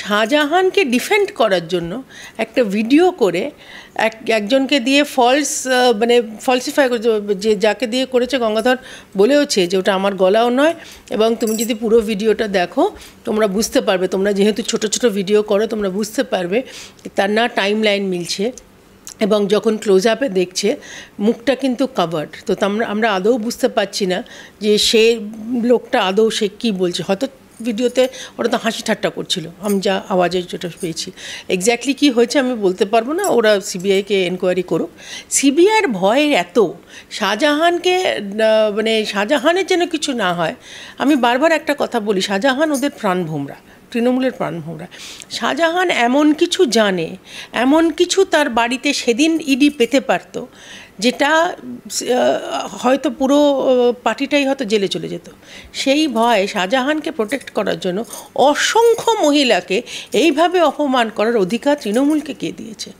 শাহজাহানকে ডিফেন্ড করার জন্য একটা ভিডিও করে একজনকে দিয়ে মানে ফলসিফাই করে, যে যাকে দিয়ে করেছে গঙ্গাধর বলেওছে যে ওটা আমার গলাও নয়। এবং তুমি যদি পুরো ভিডিওটা দেখো তোমরা বুঝতে পারবে, তোমরা যেহেতু ছোট ছোট ভিডিও করো তোমরা বুঝতে পারবে তার না টাইম লাইন মিলছে, এবং যখন ক্লোজ আপে দেখছে মুখটা কিন্তু কাভার্ড। তো আমরা আদৌ বুঝতে পারছি না যে সে লোকটা আদৌ সে কী বলছে। হয়তো ভিডিওতে ওরা তো হাসি ঠাট্টা করছিল, আমি যা আওয়াজে যেটা পেয়েছি। এক্স্যাক্টলি কী হয়েছে আমি বলতে পারবো না, ওরা সিবিআইকে এনকোয়ারি করুক। সিবিআইয়ের ভয় এত শাহজাহানকে, মানে শাহজাহানের যেন কিছু না হয়। আমি বারবার একটা কথা বলি, শাহজাহান ওদের প্রাণভোমরা, তৃণমূলের প্রাণভোমরা। শাহজাহান এমন কিছু জানে, এমন কিছু তার বাড়িতে সেদিন ইডি পেতে পারত যেটা হয়তো পুরো পার্টিটাই হয়তো জেলে চলে যেত। সেই ভয়ে শাহজাহানকে প্রোটেক্ট করার জন্য অসংখ্য মহিলাকে এইভাবে অপমান করার অধিকার তৃণমূলকে কে দিয়েছে?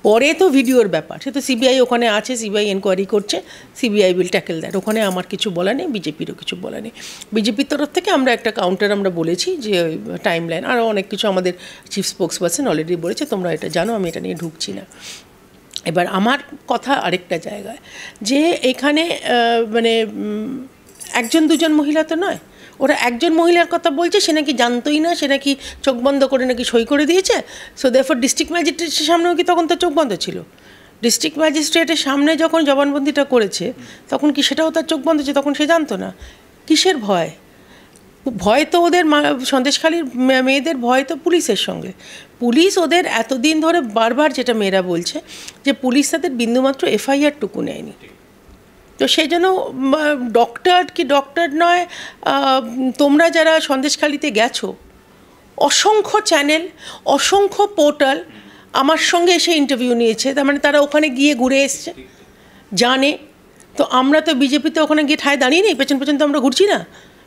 পরে তো ভিডিওর ব্যাপার, সে তো সিবিআই ওখানে আছে, সিবিআই এনকোয়ারি করছে, সিবিআই উইল ট্যাকেল দ্যাট। ওখানে আমার কিছু বলা নেই, বিজেপিরও কিছু বলা নেই। বিজেপির তরফ থেকে আমরা একটা কাউন্টার আমরা বলেছি যে টাইম লাইন আরও অনেক কিছু আমাদের চিফ স্পোক্স পারসন অলরেডি বলেছে, তোমরা এটা জানো, আমি এটা নিয়ে ঢুকছি না। এবার আমার কথা আরেকটা জায়গায়, যে এখানে মানে একজন দুজন মহিলা তো নয়, ওরা একজন মহিলার কথা বলছে, সে নাকি জানতোই না, সে নাকি চোখ বন্ধ করে নাকি সই করে দিয়েছে। সো দেয়ারফর ডিস্ট্রিক্ট ম্যাজিস্ট্রেটের সামনেও কি তখন তো চোখ বন্ধ ছিল? ডিস্ট্রিক্ট ম্যাজিস্ট্রেটের সামনে যখন জবানবন্দিটা করেছে তখন কি সেটাও তার চোখ বন্ধ ছিল? তখন সে জানতো না। কিসের ভয়? ভয় তো ওদের সন্দেশখালীর মেয়েদের ভয় তো পুলিশের সঙ্গে। পুলিশ ওদের এতদিন ধরে বারবার যেটা মেয়েরা বলছে যে পুলিশ তাদের বিন্দুমাত্র এফআইআরটুকু নেয়নি। তো সেই জন্য ডক্টর নয়, তোমরা যারা সন্দেশখালীতে গেছো, অসংখ্য চ্যানেল, অসংখ্য পোর্টাল আমার সঙ্গে এসে ইন্টারভিউ নিয়েছে, তার মানে তারা ওখানে গিয়ে ঘুরে এসছে, জানে। তো আমরা তো বিজেপিতে ওখানে গিয়ে ঠায় দাঁড়িয়ে নেই, পেছন পেছন তো আমরা ঘুরছি না,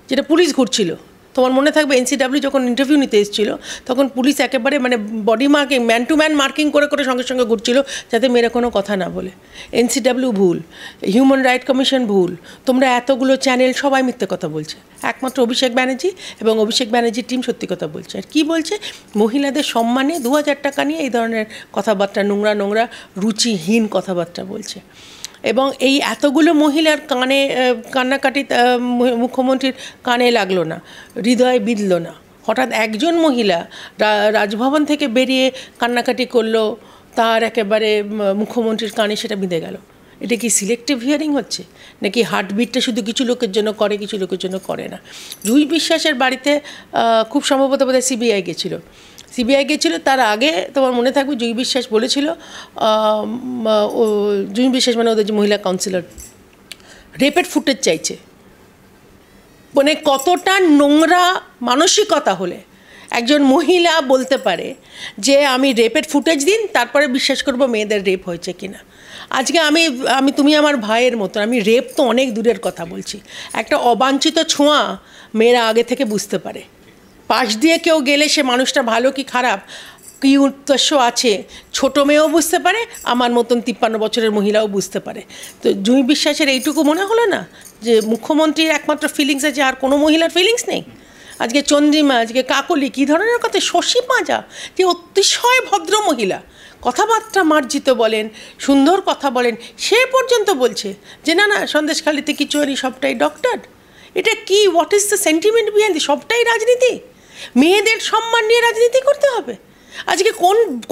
যেটা পুলিশ ঘুরছিল। তোমার মনে থাকবে NCW যখন ইন্টারভিউ নিতে এসেছিল তখন পুলিশ একেবারে মানে body marking, man to man marking করে করে সঙ্গে সঙ্গে ঘুরছিল যাতে মেয়েরা কোনো কথা না বলে। NCW ভুল, হিউম্যান রাইট কমিশন ভুল, তোমরা এতগুলো চ্যানেল সবাই মিথ্যে কথা বলছে। একমাত্র অভিষেক ব্যানার্জি এবং অভিষেক ব্যানার্জির টিম সত্যি কথা বলছে। আর কী বলছে? মহিলাদের সম্মানে 2000 টাকা নিয়ে এই ধরনের কথাবার্তা, নোংরা নোংরা রুচিহীন কথাবার্তা বলছে। এবং এই এতগুলো মহিলার কানে কান্নাকাটি মুখ্যমন্ত্রীর কানে লাগলো না, হৃদয়ে বিঁধল না। হঠাৎ একজন মহিলা রাজভবন থেকে বেরিয়ে কান্নাকাটি করলো, তার একেবারে মুখ্যমন্ত্রীর কানে সেটা বিঁধে গেল। এটা কি সিলেক্টিভ হিয়ারিং হচ্ছে, নাকি হার্টবিটটা শুধু কিছু লোকের জন্য করে, কিছু লোকের জন্য করে না? জুঁই বিশ্বাসের বাড়িতে খুব সম্ভবত বোধহয় সিবিআই গেছিলো। তার আগে তোমার মনে থাকবে জুঁই বিশ্বাস বলেছিল, জুঁই বিশ্বাস মানে ওদের যে মহিলা কাউন্সিলর, রেপের ফুটেজ চাইছে। মানে কতটা নোংরা মানসিকতা হলে একজন মহিলা বলতে পারে যে আমি রেপের ফুটেজ দিন, তারপরে বিশ্বাস করবো মেয়েদের রেপ হয়েছে কিনা। আজকে তুমি আমার ভাইয়ের মতো, আমি রেপ তো অনেক দূরের কথা বলছি, একটা অবাঞ্ছিত ছোঁয়া মেয়েরা আগে থেকে বুঝতে পারে। পাশ দিয়ে কেউ গেলে সে মানুষটা ভালো কি খারাপ, কী উদ্দেশ্য আছে, ছোটো মেয়েও বুঝতে পারে, আমার মতন 53 বছরের মহিলাও বুঝতে পারে। তো জুঁই বিশ্বাসের এইটুকু মনে হলো না যে মুখ্যমন্ত্রীর একমাত্র ফিলিংস আছে, আর কোনো মহিলার ফিলিংস নেই? আজকে চন্দ্রিমা, আজকে কাকলি, কী ধরনের কথা, শশী পাঁজা, যে অতিশয় ভদ্র মহিলা, কথাবার্তা মার্জিত বলেন, সুন্দর কথা বলেন, সে পর্যন্ত বলছে যে না সন্দেশখালীতে কিছু হয়নি, সবটাই ডক্টর। এটা কি, what is the sentiment behind? সবটাই রাজনীতি, মেয়েদের সম্মান নিয়ে রাজনীতি করতে হবে। আজকে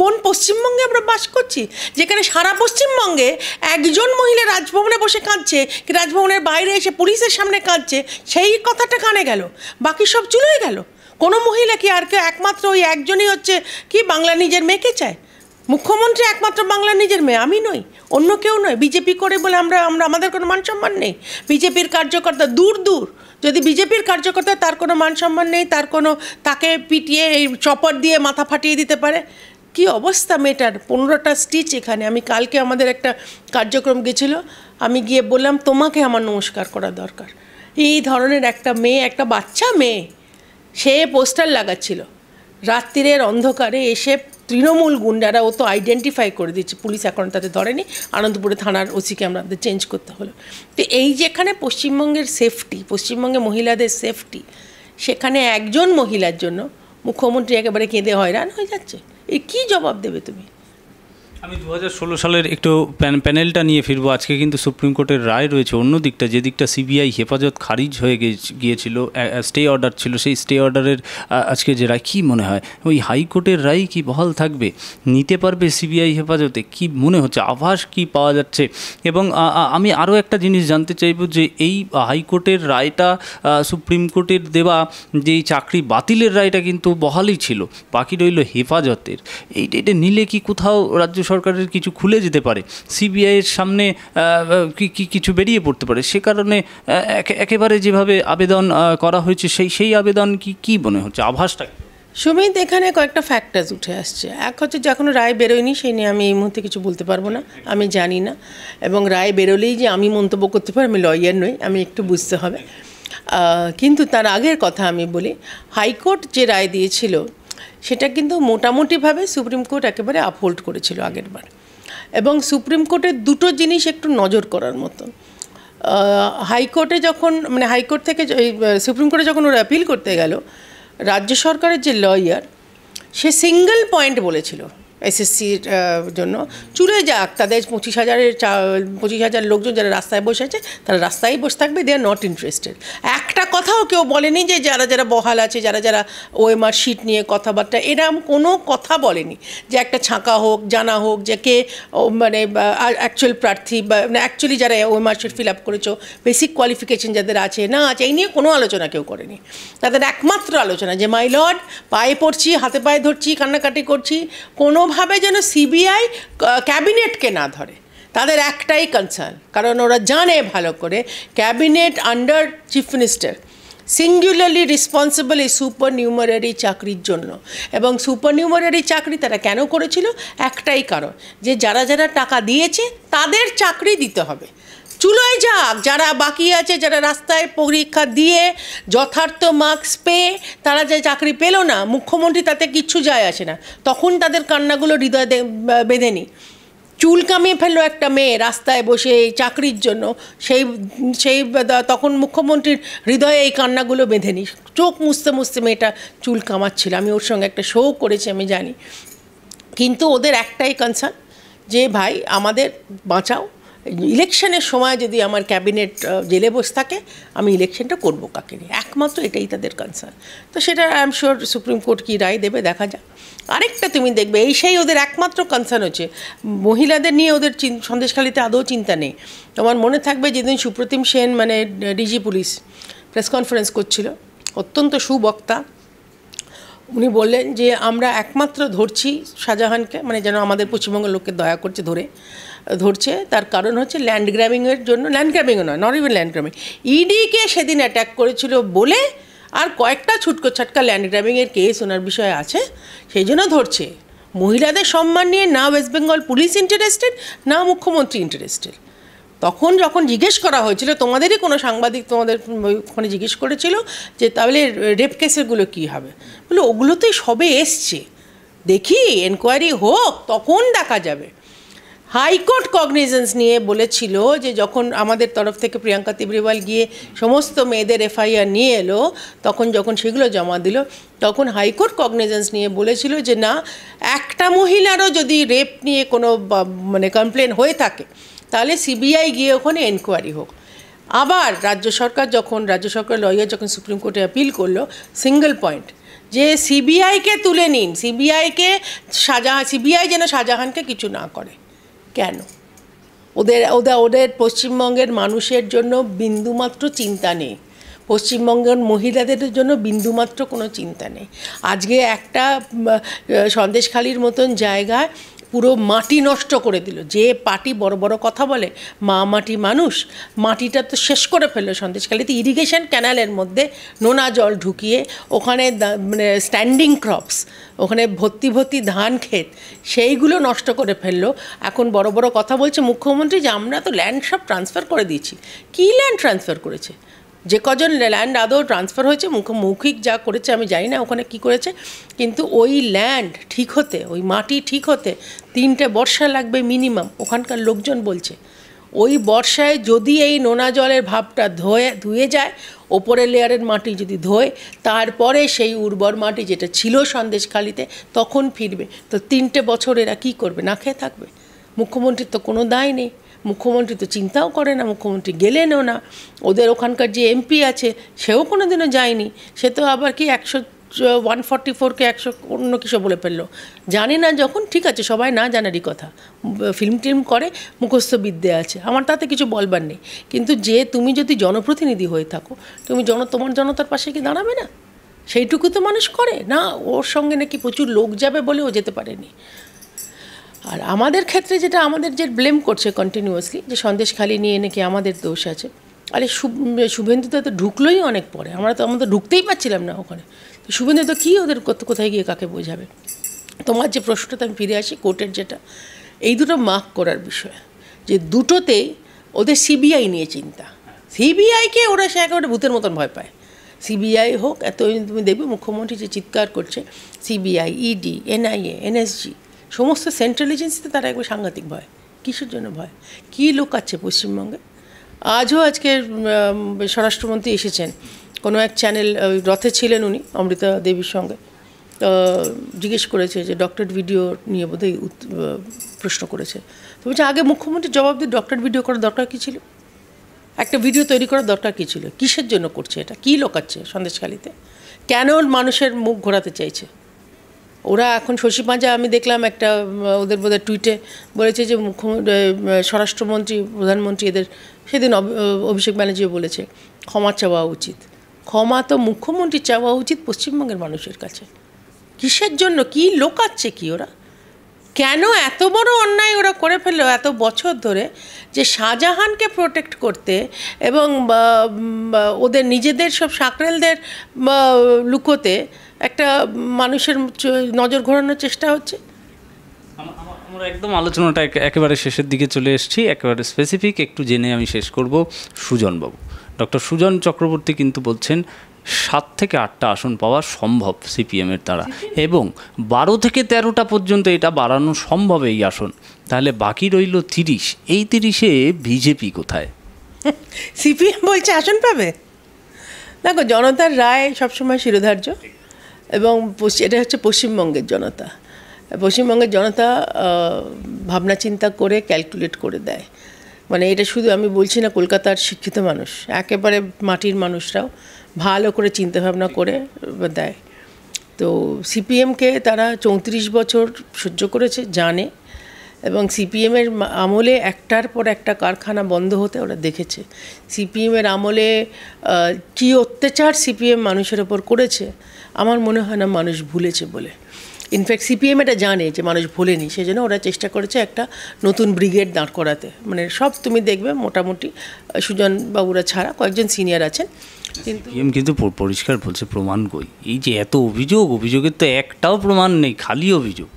কোন পশ্চিমবঙ্গে আমরা বাস করছি, যেখানে সারা পশ্চিমবঙ্গে একজন মহিলা রাজভবনে বসে কাঁদছে, কি রাজভবনের বাইরে এসে পুলিশের সামনে কাঁদছে, সেই কথাটা কানে গেল, বাকি সব চুলোয় গেল। কোনো মহিলা কি আর কেউ, একমাত্র ওই একজনই হচ্ছে কি বাংলা নিজের মেয়েকে চায়? মুখ্যমন্ত্রী একমাত্র বাংলা নিজের মেয়ে, আমি নই, অন্য কেউ নয়। বিজেপি করে বলে আমরা আমাদের কোনো মান সম্মান নেই? বিজেপির কার্যকর্তা দূর, যদি বিজেপির কার্যকর্তা তার কোনো মান সম্মান নেই, তাকে পিটিয়ে এই চপার দিয়ে মাথা ফাটিয়ে দিতে পারে? কি অবস্থা মেয়েটার, 15টা স্টিচ এখানে। আমি কালকে আমাদের একটা কার্যক্রম গেছিলো, আমি গিয়ে বললাম তোমাকে আমার নমস্কার করা দরকার। এই ধরনের একটা মেয়ে, একটা বাচ্চা মেয়ে, সে পোস্টার লাগাচ্ছিল রাত্রিরের অন্ধকারে এসে, তৃণমূল গুন্ডারা, ও তো আইডেন্টিফাই করে দিচ্ছে, পুলিশ এখন তাদের ধরেনি, আনন্দপুরে থানার ওসিকে আমাদের চেঞ্জ করতে হলো। তো এই যেখানে পশ্চিমবঙ্গের সেফটি, পশ্চিমবঙ্গে মহিলাদের সেফটি, সেখানে একজন মহিলার জন্য মুখ্যমন্ত্রী একেবারে কেঁদে হয়রান হয়ে যাচ্ছে। কী জবাব দেবে তুমি? আমি 2016 সালের একটু প্যানেলটা নিয়ে ফিরবো। আজকে কিন্তু সুপ্রিম কোর্টের রায় রয়েছে অন্য দিকটা, যে দিকটা সিবিআই হেফাজত খারিজ হয়ে গিয়েছিল, স্টে অর্ডার ছিল, সেই স্টে অর্ডারের আজকে যে রায়, কী মনে হয় ওই হাইকোর্টের রায় কি বহাল থাকবে? নিতে পারবে সিবিআই হেফাজতে? কি মনে হচ্ছে, আভাস কি পাওয়া যাচ্ছে? এবং আমি আরও একটা জিনিস জানতে চাইব যে এই হাইকোর্টের রায়টা সুপ্রিম কোর্টের দেওয়া যেই চাকরি বাতিলের রায়টা কিন্তু বহালই ছিল, বাকি রইল হেফাজতের। এইটা নিলে কি কোথাও রাজ্য সরকারের কিছু খুলে যেতে পারে, সিবিআইয়ের সামনে কিছু বেরিয়ে পড়তে পারে? সে কারণে একেবারে যেভাবে আবেদন করা হয়েছে সেই আবেদন কি মনে হচ্ছে, আভাসটা? সুমিত, এখানে কয়েকটা ফ্যাক্টার্স উঠে আসছে। এক হচ্ছে যে এখনও রায় বেরোয়নি, সেই নিয়ে আমি এই মুহূর্তে কিছু বলতে পারবো না, আমি জানি না। এবং রায় বেরোলেই যে আমি মন্তব্য করতে পারি, আমি লয়ার নই, আমি একটু বুঝতে হবে। কিন্তু তার আগের কথা আমি বলি, হাইকোর্ট যে রায় দিয়েছিল সেটা কিন্তু মোটামুটিভাবে সুপ্রিম কোর্ট একেবারে আপহোল্ড করেছিল আগেরবার। এবং সুপ্রিম কোর্টের দুটো জিনিস একটু নজর করার মতো। হাইকোর্টে যখন হাইকোর্ট থেকে সুপ্রিম কোর্টে যখন ওরা অ্যাপিল করতে গেল, রাজ্য সরকারের যে লয়ার, সে সিঙ্গেল পয়েন্ট বলেছিল এসএসসির জন্য, চুলে যাক, তাদের 25,000 লোকজন যারা রাস্তায় বসে আছে তারা রাস্তায় বসে থাকবে, দে আর নট ইন্টারেস্টেড। একটা কথাও কেউ বলেনি যে যারা বহাল আছে, যারা ওএমআর শিট নিয়ে কথাবার্তা, এরকম কোনো কথা বলেনি যে একটা ছাঁকা হোক, জানা হোক যে কে অ্যাকচুয়াল প্রার্থী, বা অ্যাকচুয়ালি যারা ওএমআর শিট ফিল আপ করেছো, বেসিক কোয়ালিফিকেশন যাদের আছে না আছে, এই নিয়ে কোনো আলোচনা কেউ করেনি। তাদের একমাত্র আলোচনা যে মাই লর্ড, পায়ে পড়ছি, হাতে পায়ে ধরছি, কান্নাকাটি করছি, কোনোভাবে যেন সিবিআই ক্যাবিনেটকে না ধরে। তাদের একটাই কনসার্ন, কারণ ওরা জানে ভালো করে cabinet under chief minister singularly responsible এই সুপার নিউমারারি চাকরির জন্য। এবং সুপার নিউমারারি চাকরি তারা কেন করেছিল? একটাই কারণ, যে যারা টাকা দিয়েছে তাদের চাকরি দিতে হবে। চুলোয় যাক, যারা বাকি আছে, যারা রাস্তায় পরীক্ষা দিয়ে যথার্থ মার্কস পেয়ে তারা যে চাকরি পেল না, মুখ্যমন্ত্রী তাতে কিচ্ছু যায় আসে না, তখন তাদের কান্নাগুলো হৃদয় বেঁধেনি। চুল কামিয়ে ফেললো একটা মেয়ে রাস্তায় বসে চাকরির জন্য, সেই তখন মুখ্যমন্ত্রীর হৃদয়ে এই কান্নাগুলো বেঁধেনি। চোখ মুছতে মেয়েটা চুল কামাচ্ছিল, আমি ওর সঙ্গে একটা শো করেছি, আমি জানি। কিন্তু ওদের একটাই কনসার্ন যে ভাই আমাদের বাঁচাও, ইলেকশনের সময় যদি আমার ক্যাবিনেট জেলে বসে থাকে, আমি ইলেকশনটা করবো কাকে নিয়ে, একমাত্র এটাই তাদের কনসার্ন। তো সেটা I am sure Supreme Court কী রায় দেবে দেখা যাক। আরেকটা তুমি দেখবে, সেই ওদের একমাত্র কনসার্ন হচ্ছে মহিলাদের নিয়ে, ওদের সন্দেশখালিতে আদৌ চিন্তা নেই। তোমার মনে থাকবে যেদিন Supratim Sen DG police press conference করছিল, অত্যন্ত সুবক্তা, উনি বললেন যে আমরা একমাত্র ধরছি শাহজাহানকে, যেন আমাদের পশ্চিমবঙ্গের লোককে দয়া করছে ধরছে, তার কারণ হচ্ছে ল্যান্ড গ্র্যাবিংয়ের জন্য, ল্যান্ড গ্র্যাবিংও নয়, নট ইভেন ল্যান্ড গ্র্যাবিং, ইডিকে সেদিন অ্যাটাক করেছিল বলে, আর কয়েকটা ছুটকো ছাটকা ল্যান্ড গ্র্যাবিংয়ের কেস ওনার বিষয়ে আছে, সেই জন্য ধরছে। মহিলাদের সম্মান নিয়ে না ওয়েস্ট বেঙ্গল পুলিশ ইন্টারেস্টেড, না মুখ্যমন্ত্রী ইন্টারেস্টেড। তখন যখন জিজ্ঞেস করা হয়েছিল, তোমাদেরই কোনো সাংবাদিক তোমাদের ওখানে জিজ্ঞেস করেছিল যে তাহলে রেপ কেসেরগুলো কী হবে, বলে ওগুলোতেই সবে এসছে, দেখি এনকোয়ারি হোক তখন দেখা যাবে। হাইকোর্ট কগনিজেন্স নিয়ে বলেছিল যে যখন আমাদের তরফ থেকে প্রিয়াঙ্কা তিবরিওয়াল গিয়ে সমস্ত মেয়েদের এফআইআর নিয়ে এলো, যখন সেগুলো জমা দিল, তখন হাইকোর্ট কগনিজেন্স নিয়ে বলেছিল যে না, একটা মহিলারও যদি রেপ নিয়ে কোনো কমপ্লেন হয়ে থাকে তাহলে সিবিআই গিয়ে ওখানে এনকোয়ারি হোক। আবার রাজ্য সরকার লয়ার যখন সুপ্রিম কোর্টে অ্যাপিল করলো, সিঙ্গেল পয়েন্ট যে সিবিআইকে তুলে নিন, সিবিআই যেন শাহজাহানকে কিছু না করে। কেন? ওদের পশ্চিমবঙ্গের মানুষের জন্য বিন্দুমাত্র চিন্তা নেই, পশ্চিমবঙ্গের মহিলাদের জন্য বিন্দুমাত্র কোনো চিন্তা নেই। আজকে একটা সন্দেশখালির মতন জায়গায় পুরো মাটি নষ্ট করে দিল, যে পার্টি বড় বড় কথা বলে, মাটি মানুষ, মাটিটা তো শেষ করে ফেললো সন্দেশখালিতে। ইরিগেশন ক্যানালের মধ্যে নোনা জল ঢুকিয়ে ওখানে স্ট্যান্ডিং ক্রপস, ওখানে ভর্তি ধান ক্ষেত, সেইগুলো নষ্ট করে ফেললো। এখন বড় বড় কথা বলছে মুখ্যমন্ত্রী যে আমরা তো ল্যান্ড সব ট্রান্সফার করে দিয়েছি। কী ল্যান্ড ট্রান্সফার করেছে? যে কজন ল্যান্ড আদৌ ট্রান্সফার হয়েছে, মৌখিক যা করেছে আমি জানি না ওখানে কি করেছে, কিন্তু ওই ল্যান্ড ঠিক হতে, ওই মাটি ঠিক হতে 3টে বর্ষা লাগবে মিনিমাম, ওখানকার লোকজন বলছে। ওই বর্ষায় যদি এই নোনা জলের ভাবটা ধুয়ে যায়, ওপরের লেয়ারের মাটি যদি ধোয়, তারপরে সেই উর্বর মাটি যেটা ছিল সন্দেশখালিতে তখন ফিরবে। তো 3টে বছর এরা কী করবে? না খেয়ে থাকবে? মুখ্যমন্ত্রীর তো কোনো দায় নেই, মুখ্যমন্ত্রী তো চিন্তাও করে না, মুখ্যমন্ত্রী গেলেনও না। ওদের ওখানকার যে এমপি আছে সেও কোনো দিনও যায়নি, সে তো আবার কি 144কে 100 অন্য কিছু বলে ফেললো। জানি না যখন, ঠিক আছে, সবাই না জানারই কথা, ফিল্ম টিল্ম করে, মুখস্থ বিদ্যে আছে, আমার তাতে কিছু বলবার নেই। কিন্তু যে তুমি যদি জনপ্রতিনিধি হয়ে থাকো, তুমি তোমার জনতার পাশে কি দাঁড়াবে না? সেইটুকু তো মানুষ করে না। ওর সঙ্গে নাকি প্রচুর লোক যাবে বলে ও যেতে পারেনি। আর আমাদের ক্ষেত্রে যেটা আমাদের যে ব্লেম করছে কন্টিনিউয়াসলি, যে সন্দেশখালি নিয়ে নাকি আমাদের দোষ আছে। আরে শুভেন্দু তো ঢুকলোই অনেক পরে, আমরা তো ঢুকতেই পারছিলাম না ওখানে। তো শুভেন্দু তো কী ওদের কোথায় গিয়ে কাকে বোঝাবে? তোমার যে প্রশ্নটা আমি ফিরে আসি কোর্টের, যেটা এই দুটো মার্ক করার বিষয়, যে দুটোতেই ওদের সিবিআই নিয়ে চিন্তা। সিবিআইকে ওরা সে একেবারে ভূতের মতন ভয় পায়। সিবিআই হোক, এত তুমি দেখবে মুখ্যমন্ত্রী যে চিৎকার করছে, সিবিআই, ইডি, এনআইএ, এনএসজি, সমস্ত সেন্ট্রাল এজেন্সিতে তারা একবার সাংঘাতিক ভয়। কিসের জন্য ভয়? কী লোকাচ্ছে পশ্চিমবঙ্গে? আজকে স্বরাষ্ট্রমন্ত্রী এসেছেন, কোনো এক চ্যানেল রথে ছিলেন উনি অমৃতা দেবীর সঙ্গে, জিজ্ঞেস করেছে যে ডক্টরেট ভিডিও নিয়ে বোধহয় প্রশ্ন করেছে। তো বলছে আগে মুখ্যমন্ত্রী জবাব দিয়ে ডক্টরেট ভিডিও করার দরকার কী ছিল? একটা ভিডিও তৈরি করার দরকার কী ছিল? কিসের জন্য করছে এটা? কী লোকাচ্ছে সন্দেশখালিতে? কেন মানুষের মুখ ঘোরাতে চাইছে ওরা? এখন শশী পাঁজা আমি দেখলাম একটা ওদের বোধহয় টুইটে বলেছে যে স্বরাষ্ট্রমন্ত্রী, প্রধানমন্ত্রী এদের সেদিন অভিষেক ব্যানার্জিও বলেছে ক্ষমা চাওয়া উচিত। ক্ষমা তো মুখ্যমন্ত্রী চাওয়া উচিত পশ্চিমবঙ্গের মানুষের কাছে। কিসের জন্য? কী লোকাচ্ছে কি ওরা? কেন এত বড় অন্যায় ওরা করে ফেললো এত বছর ধরে, যে শাহজাহানকে প্রোটেক্ট করতে এবং ওদের নিজেদের সব সাকরেলদের লুকোতে একটা মানুষের নজর ঘোরানোর চেষ্টা হচ্ছে। আমরা একদম আলোচনাটা একেবারে শেষের দিকে চলে এসেছি, একেবারে স্পেসিফিক একটু জেনে আমি শেষ করব। সুজনবাবু, ডক্টর সুজন চক্রবর্তী কিন্তু বলছেন 7 থেকে 8টা আসন পাওয়া সম্ভব সিপিএমের দ্বারা, এবং 12 থেকে 13টা পর্যন্ত এটা বাড়ানো সম্ভব এই আসন। তাহলে বাকি রইল 30। এই 30-এ বিজেপি কোথায়? সিপিএম বলছে আসন পাবে। দেখো, জনতার রায় সবসময় শিরোধার্য, এবং এটা হচ্ছে পশ্চিমবঙ্গের জনতা। পশ্চিমবঙ্গের জনতা ভাবনা চিন্তা করে ক্যালকুলেট করে দেয়। মানে এটা শুধু আমি বলছি না, কলকাতার শিক্ষিত মানুষ, একেবারে মাটির মানুষরাও ভালো করে চিন্তাভাবনা করে দেয়। তো সিপিএমকে তারা 34 বছর সহ্য করেছে, জানে, এবং সিপিএমের আমলে একটার পর একটা কারখানা বন্ধ হতে ওরা দেখেছে। সিপিএমের আমলে কী অত্যাচার সিপিএম মানুষের ওপর করেছে, আমার মনে হয় না মানুষ ভুলেছে বলে। ইনফ্যাক্ট সিপিএম এটা জানে যে মানুষ ভোলেনি, সেই জন্য ওরা চেষ্টা করেছে একটা নতুন ব্রিগেড দাঁড় করাতে। মানে সব তুমি দেখবে মোটামুটি সুজন বাবুরা ছাড়া কয়েকজন সিনিয়র আছেন, কিন্তু পরিষ্কার বলছে প্রমাণ কই। এই যে এত অভিযোগের তো একটাও প্রমাণ নেই, খালি অভিযোগ।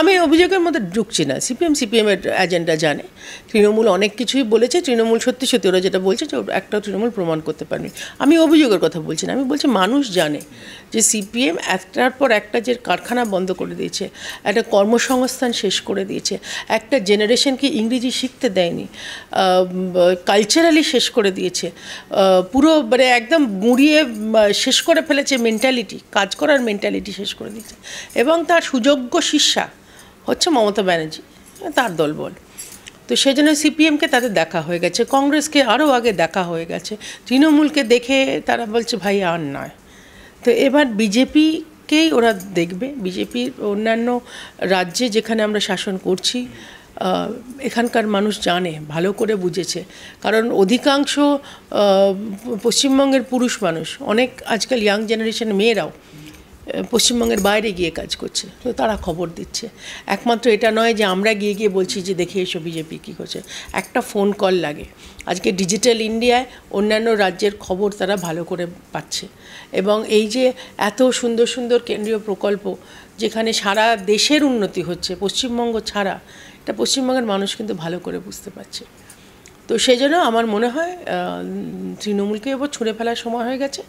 আমি অভিযোগের মধ্যে ঢুকছি না। সিপিএমের এজেন্ডা জানে, তৃণমূল অনেক কিছুই বলেছে, তৃণমূল সত্যি ওরা যেটা বলছে যে একটাও তৃণমূল প্রমাণ করতে পারেনি। আমি অভিযোগের কথা বলছি না, আমি বলছি মানুষ জানে যে সিপিএম একটার পর একটা যে কারখানা বন্ধ করে দিয়েছে, একটা কর্মসংস্থান শেষ করে দিয়েছে, একটা জেনারেশনকে ইংরেজি শিখতে দেয়নি, কালচারালি শেষ করে দিয়েছে, পুরো মানে একদম গুঁড়িয়ে শেষ করে ফেলেছে মেন্টালিটি, কাজ করার মেন্টালিটি শেষ করে দিয়েছে। এবং তার সুযোগ্য শিষ্যা হচ্ছে মমতা ব্যানার্জি, তার দলবল। তো সেই জন্য সিপিএমকে তাদের দেখা হয়ে গেছে, কংগ্রেসকে আরও আগে দেখা হয়ে গেছে, তৃণমূলকে দেখে তারা বলছে ভাই আর নয়। তো এবার বিজেপিকেই ওরা দেখবে। বিজেপির অন্যান্য রাজ্যে যেখানে আমরা শাসন করছি, এখানকার মানুষ জানে, ভালো করে বুঝেছে, কারণ অধিকাংশ পশ্চিমবঙ্গের পুরুষ মানুষ, অনেক আজকাল ইয়াং জেনারেশন মেয়েরাও পশ্চিমবঙ্গের বাইরে গিয়ে কাজ করছে, তো তারা খবর দিচ্ছে। একমাত্র এটা নয় যে আমরা গিয়ে বলছি যে দেখে এসো বিজেপি কী করছে, একটা ফোন কল লাগে। আজকে ডিজিটাল ইন্ডিয়ায় অন্যান্য রাজ্যের খবর তারা ভালো করে পাচ্ছে, এবং এই যে এত সুন্দর সুন্দর কেন্দ্রীয় প্রকল্প যেখানে সারা দেশের উন্নতি হচ্ছে পশ্চিমবঙ্গ ছাড়া, এটা পশ্চিমবঙ্গের মানুষ কিন্তু ভালো করে বুঝতে পারছে। তো সেই জন্য আমার মনে হয় তৃণমূলকে এবার ছুঁড়ে ফেলার সময় হয়ে গেছে,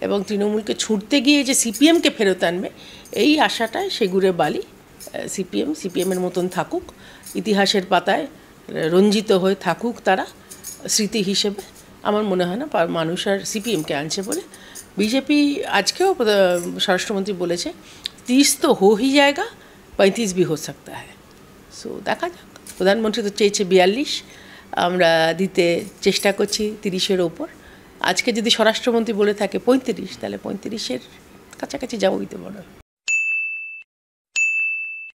এবং তৃণমূলকে ছুটতে গিয়ে যে সিপিএমকে ফেরত আনবে এই আশাটায় সেগুড়ে বালি। সিপিএমের মতন থাকুক, ইতিহাসের পাতায় রঞ্জিত হয়ে থাকুক তারা স্মৃতি হিসেবে। আমার মনে হয় না মানুষ আর সিপিএমকে আনছে বলে। বিজেপি আজকেও স্বরাষ্ট্রমন্ত্রী বলেছে 30 তো হো হি জায়গা, 35 भी हो सकता है। সো দেখা যাক। প্রধানমন্ত্রী তো চেয়েছে 42, আমরা দিতে চেষ্টা করছি 30-এর ওপর। আজকে যদি স্বরাষ্ট্রমন্ত্রী বলে থাকে 35, তাহলে 35-এর কাছাকাছি যাবো দিতে পারো।